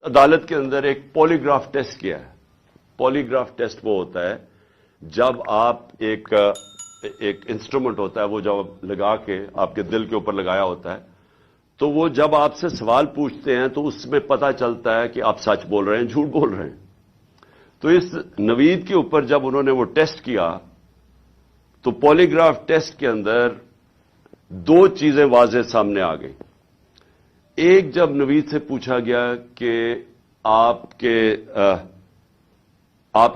عدالت کے اندر ایک پولیگراف ٹیسٹ کیا ہے. پولیگراف ٹیسٹ وہ ہوتا ہے جب آپ ایک انسٹرومنٹ ہوتا ہے وہ جب لگا کے آپ کے دل کے اوپر لگایا ہوتا ہے تو وہ جب آپ سے سوال پوچھتے ہیں تو اس میں پتہ چلتا ہے کہ آپ سچ بول رہے ہیں جھوٹ بول رہے ہیں. تو اس نوید کے اوپر جب انہوں نے وہ ٹیسٹ کیا تو پولیگراف ٹیسٹ کے اندر دو چیزیں واضح سامنے آ گئی. ایک جب نوید سے پوچھا گیا کہ آپ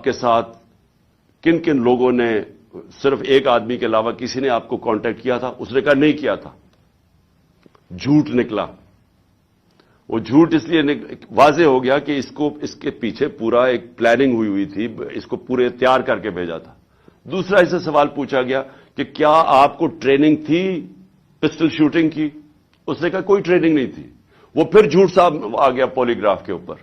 کے ساتھ کن کن لوگوں نے صرف ایک آدمی کے علاوہ کسی نے آپ کو کانٹیکٹ کیا تھا، اس نے کہا نہیں کیا تھا. جھوٹ نکلا. وہ جھوٹ اس لیے واضح ہو گیا کہ اس کے پیچھے پورا ایک پلاننگ ہوئی تھی، اس کو پورے تیار کر کے بھیجا تھا. دوسرا اسے سوال پوچھا گیا کہ کیا آپ کو ٹریننگ تھی پسٹل شوٹنگ کی؟ اس نے کہا کوئی ٹریننگ نہیں تھی. وہ پھر جھوٹ صاحب آ گیا پولیگراف کے اوپر،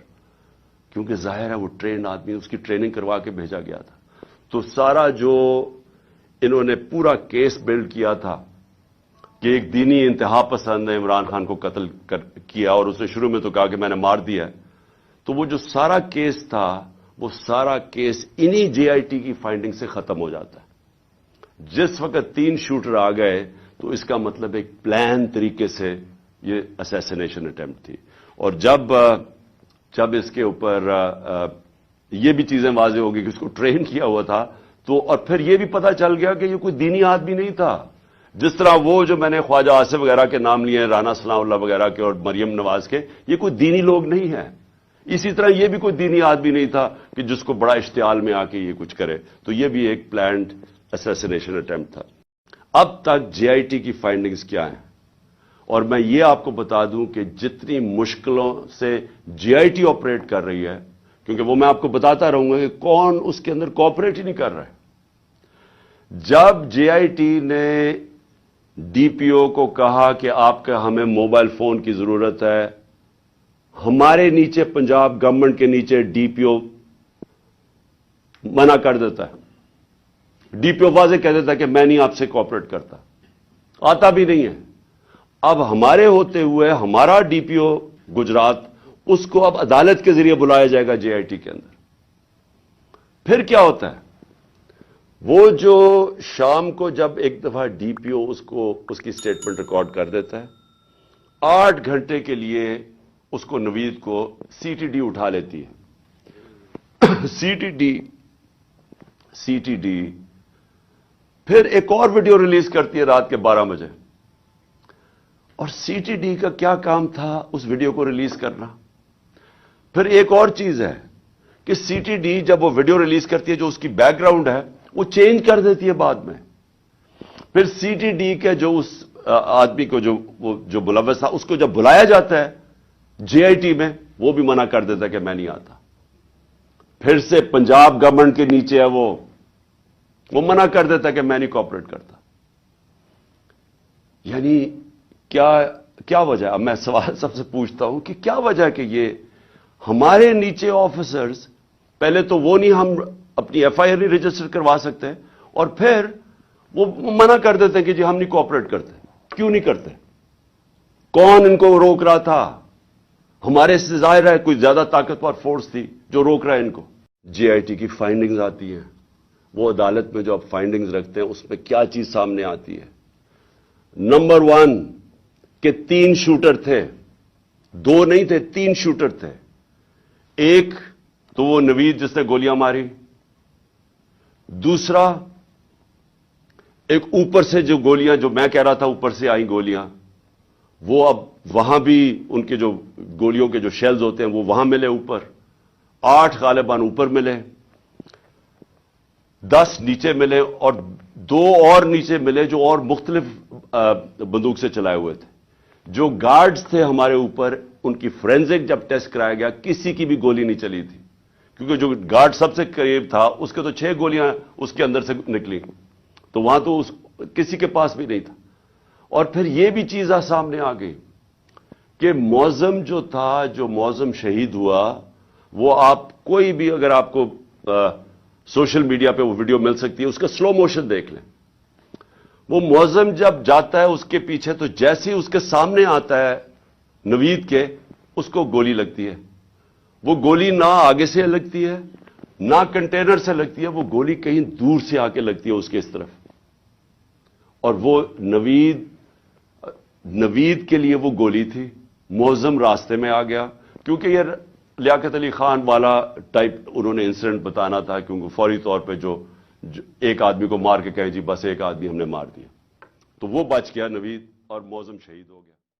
کیونکہ ظاہر ہے وہ ٹرینڈ آدمی، اس کی ٹریننگ کروا کے بھیجا گیا تھا. تو سارا جو انہوں نے پورا کیس بلڈ کیا تھا کہ ایک دینی انتہا پسند نے عمران خان کو قتل کیا اور اس نے شروع میں تو کہا کہ میں نے مار دیا ہے، تو وہ جو سارا کیس تھا وہ سارا کیس انہی جے آئی ٹی کی فائنڈنگ سے ختم ہو جاتا ہے. جس وقت 3 شوٹر آ گئے تو اس کا مطلب ایک پلان طریقے سے یہ اسیسینیشن اٹیمپٹ تھی. اور جب اس کے اوپر یہ بھی چیزیں واضح ہو گئی کہ اس کو ٹرین کیا ہوا تھا تو اور پھر یہ بھی پتا چل گیا کہ یہ کوئی دینی آدمی نہیں تھا. جس طرح وہ جو میں نے خواجہ آصف وغیرہ کے نام لیے، رانا ثناء اللہ وغیرہ کے اور مریم نواز کے، یہ کوئی دینی لوگ نہیں ہیں. اسی طرح یہ بھی کوئی دینی آدمی نہیں تھا کہ جس کو بڑا اشتعال میں آ کے یہ کچھ کرے. تو یہ بھی ایک پلانڈ اسیسینیشن اٹیمپٹ تھا. اب تک جے آئی ٹی کی فائنڈنگز کیا ہیں؟ اور میں یہ آپ کو بتا دوں کہ جتنی مشکلوں سے جے آئی ٹی آپریٹ کر رہی ہے، کیونکہ وہ میں آپ کو بتاتا رہوں گا کہ کون اس کے اندر کوآپریٹ ہی نہیں کر رہا ہے. جب جے آئی ٹی نے ڈی پی او کو کہا کہ آپ کا ہمیں موبائل فون کی ضرورت ہے، ہمارے نیچے پنجاب گورنمنٹ کے نیچے ڈی پی او منع کر دیتا ہے. ڈی پی او واضح کہہ دیتا ہے کہ میں نہیں آپ سے کوآپریٹ کرتا، آتا بھی نہیں ہے. اب ہمارے ہوتے ہوئے ہمارا ڈی پی او گجرات، اس کو اب عدالت کے ذریعے بلایا جائے گا جے آئی ٹی کے اندر. پھر کیا ہوتا ہے؟ وہ جو شام کو جب ایک دفعہ ڈی پی او اس کی سٹیٹمنٹ ریکارڈ کر دیتا ہے، 8 گھنٹے کے لیے اس کو نوید کو سی ٹی ڈی اٹھا لیتی ہے. سی ٹی ڈی پھر ایک اور ویڈیو ریلیز کرتی ہے رات کے 12 بجے. اور سی ٹی ڈی کا کیا کام تھا اس ویڈیو کو ریلیز کرنا؟ پھر ایک اور چیز ہے کہ سی ٹی ڈی جب وہ ویڈیو ریلیز کرتی ہے جو اس کی بیک گراؤنڈ ہے وہ چینج کر دیتی ہے بعد میں. پھر سی ٹی ڈی کے جو اس آدمی کو جو ملوث تھا اس کو جب بلایا جاتا ہے جے آئی ٹی میں، وہ بھی منع کر دیتا ہے کہ میں نہیں آتا. پھر سے پنجاب گورنمنٹ کے نیچے ہے وہ منع کر دیتا ہے کہ میں نہیں کوآپریٹ کرتا. یعنی کیا وجہ ہے؟ اب میں سوال سب سے پوچھتا ہوں کہ کیا وجہ ہے کہ یہ ہمارے نیچے آفیسرز، پہلے تو وہ نہیں، ہم اپنی ایف آئی آر نہیں رجسٹر کروا سکتے، اور پھر وہ منع کر دیتے ہیں کہ جی ہم نہیں کوآپریٹ کرتے. کیوں نہیں کرتے؟ کون ان کو روک رہا تھا؟ ہمارے سے ظاہر ہے کوئی زیادہ طاقتور فورس تھی جو روک رہا ہے ان کو. جے آئی ٹی کی فائنڈنگز آتی ہیں، وہ عدالت میں جو آپ فائنڈنگز رکھتے ہیں اس میں کیا چیز سامنے آتی ہے؟ نمبر 1 کہ 3 شوٹر تھے، 2 نہیں تھے، 3 شوٹر تھے. ایک تو وہ نوید جس نے گولیاں ماری، دوسرا ایک اوپر سے جو گولیاں، جو میں کہہ رہا تھا اوپر سے آئیں گولیاں، وہ اب وہاں بھی ان کے جو گولیوں کے جو شیلز ہوتے ہیں وہ وہاں ملے اوپر. 8 غالباً اوپر ملے، 10 نیچے ملے، اور 2 اور نیچے ملے جو اور مختلف بندوق سے چلائے ہوئے تھے. جو گارڈز تھے ہمارے اوپر، ان کی فورینزک جب ٹیسٹ کرایا گیا کسی کی بھی گولی نہیں چلی تھی، کیونکہ جو گارڈ سب سے قریب تھا اس کے تو 6 گولیاں اس کے اندر سے نکلی، تو وہاں تو کسی کے پاس بھی نہیں تھا. اور پھر یہ بھی چیز سامنے آ گئی کہ معظم جو تھا، جو معظم شہید ہوا، وہ آپ کوئی بھی اگر آپ کو سوشل میڈیا پہ وہ ویڈیو مل سکتی ہے، اس کا سلو موشن دیکھ لیں. وہ معظم جب جاتا ہے اس کے پیچھے تو جیسے ہی اس کے سامنے آتا ہے نوید کے، اس کو گولی لگتی ہے. وہ گولی نہ آگے سے لگتی ہے نہ کنٹینر سے لگتی ہے، وہ گولی کہیں دور سے آ کے لگتی ہے اس کے اس طرف، اور وہ نوید کے لیے وہ گولی تھی، معظم راستے میں آ گیا، کیونکہ یہ لیاقت علی خان والا ٹائپ انہوں نے انسیڈنٹ بتانا تھا، کیونکہ فوری طور پہ جو ایک آدمی کو مار کے کہیں جی بس ایک آدمی ہم نے مار دیا، تو وہ بچ گیا نوید اور معظم شہید ہو گیا۔